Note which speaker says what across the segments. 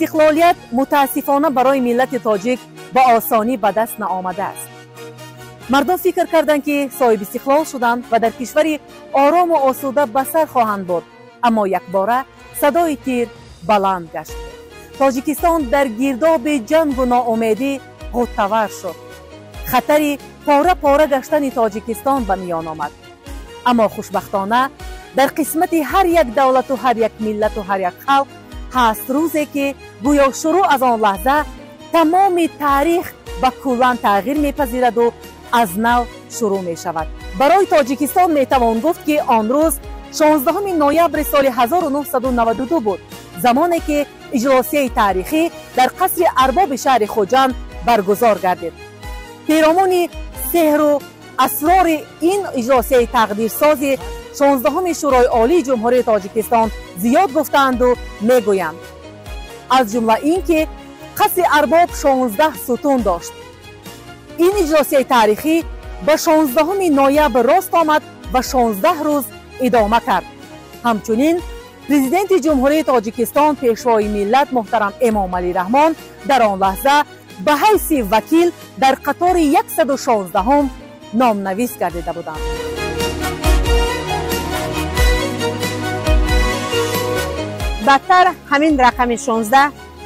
Speaker 1: استقلالیت متاسفانه برای ملت تاجیک به آسانی به دست نآمده است. مردم فکر کردند که صاحب استقلال شدند و در کشوری آرام و آسوده به سر خواهند برد، اما یک باره صدای تیر بلند گشت. تاجیکستان در گرداب جنگ و ناامیدی غوطه‌ور شد. خطری پاره پاره گشتن تاجیکستان به میان آمد. اما خوشبختانه در قسمت هر یک دولت و هر یک ملت و هر یک خلق هست روزی که گویا شروع از آن لحظه تمام تاریخ به کلان تغییر میپذیرد و از نو شروع می شود. برای تاجیکستان می توان گفت که آن روز 16 نوامبر سال 1992 بود، زمانی که اجلاسیه تاریخی در قصر ارباب شهر خوجند برگزار گردید. پیرامون سحر و اسرار این اجلاسیه تقدیرسازی 16 شورای عالی جمهوری تاجیکستان زیاد گفتند و میگویند. از جمله این که قصر ارباب 16 ستون داشت. این اجلاسیه تاریخی به 16 نوامبر راست آمد و 16 روز ادامه کرد. همچنین پرزیدنت جمهوری تاجیکستان پیشوای ملت محترم امام علی رحمان در آن لحظه به حیث وکیل در قطار 116 نامنویس گردیده بودند. بعدتر همین رقم 16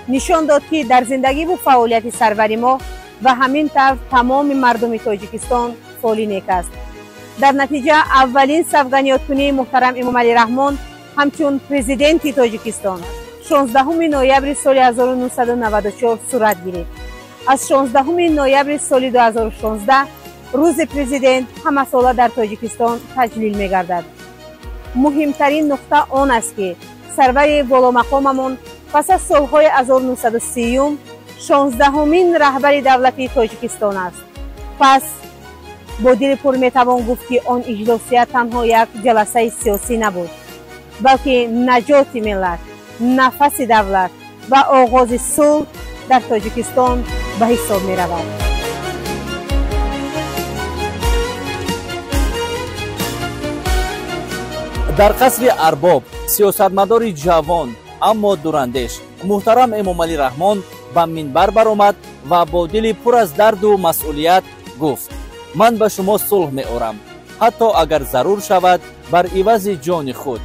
Speaker 1: نشان داد که در زندگی و فعالیت سروری ما و همین طور تمام مردم تاجیکستان فعالی نیک است. در نتیجه اولین سوگندیات‌کنی محترم امام علی رحمان همچون پرزیدنت تاجیکستان 16 نوامبر سال 1994 صورت گرفت. از 16 نوامبر سال 2016 روز پرزیدنت همه ساله در تاجیکستان تجلیل می گردد. مهمترین نقطه آن است که سرور والامقاممون پس از سالهای 1930 16مین رهبر دولت تاجیکستان است. پس با دل پر می توان گفت که آن اجلاسیه تنها یک جلسه سیاسی نبود، بلکه نجات ملت، نفس دولت و آغاز صلح در تاجیکستان به حساب می رود.
Speaker 2: در قصر ارباب سیاستمدار جوان اما دوراندیش محترم امام علی رحمان به منبر برآمد و با دلی پر از درد و مسئولیت گفت: من به شما صلح می آورم، حتی اگر ضرور شود بر عوض جان خود.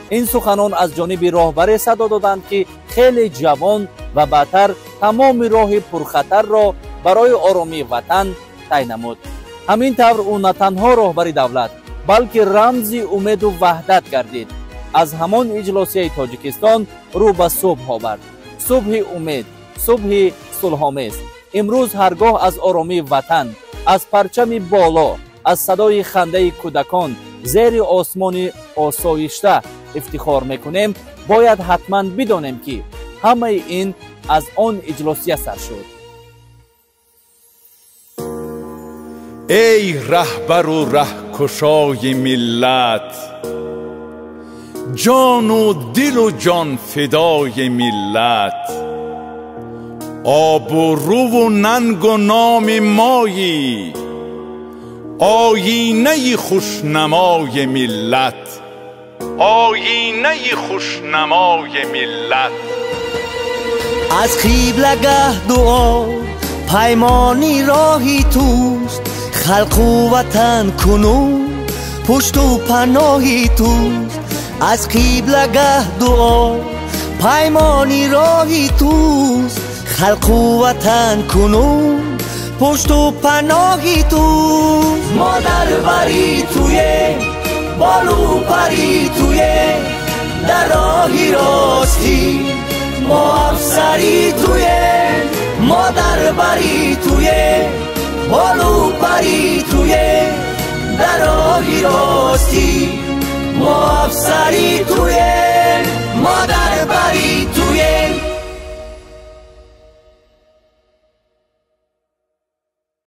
Speaker 2: این سخنان از جانب راهبر صدا دادند که خیلی جوان و بعدتر تمام راه پرخطر را برای آرامی وطن طی نمود. همین طور او نه تنها راهبر دولت بلکه رمز امید و وحدت گردید. از همان اجلاسیه تاجیکستان رو به صبح آورد، صبح امید، صبح صلح‌آمیز. امروز هرگاه از آرامی وطن، از پرچم بالا، از صدای خنده کودکان زیر آسمان آسایشته افتخار میکنیم، باید حتما بدانیم که همه این از آن اجلاسیه سر شد.
Speaker 3: ای رهبر و رهکشای ملت، جان و دل و جان فدای ملت، آب و رو و ننگ و نام مایی، آیینه خوشنمای ملت، آیینه خوشنمای ملت.
Speaker 4: از قبلگاه دعا پیمانی راهی توست، خلق و وطن کنون پشت و پناهی توست. از قبلگاه دعا پیمانی راهی توست، خلق و وطن کنون پشت و پناهی توست. مادر بری توی بالو پری توی در راهی راستی، ما افسری توی مادر بری توی بالو پری توی در راهی راستی، ما افسری توی مادر بری توی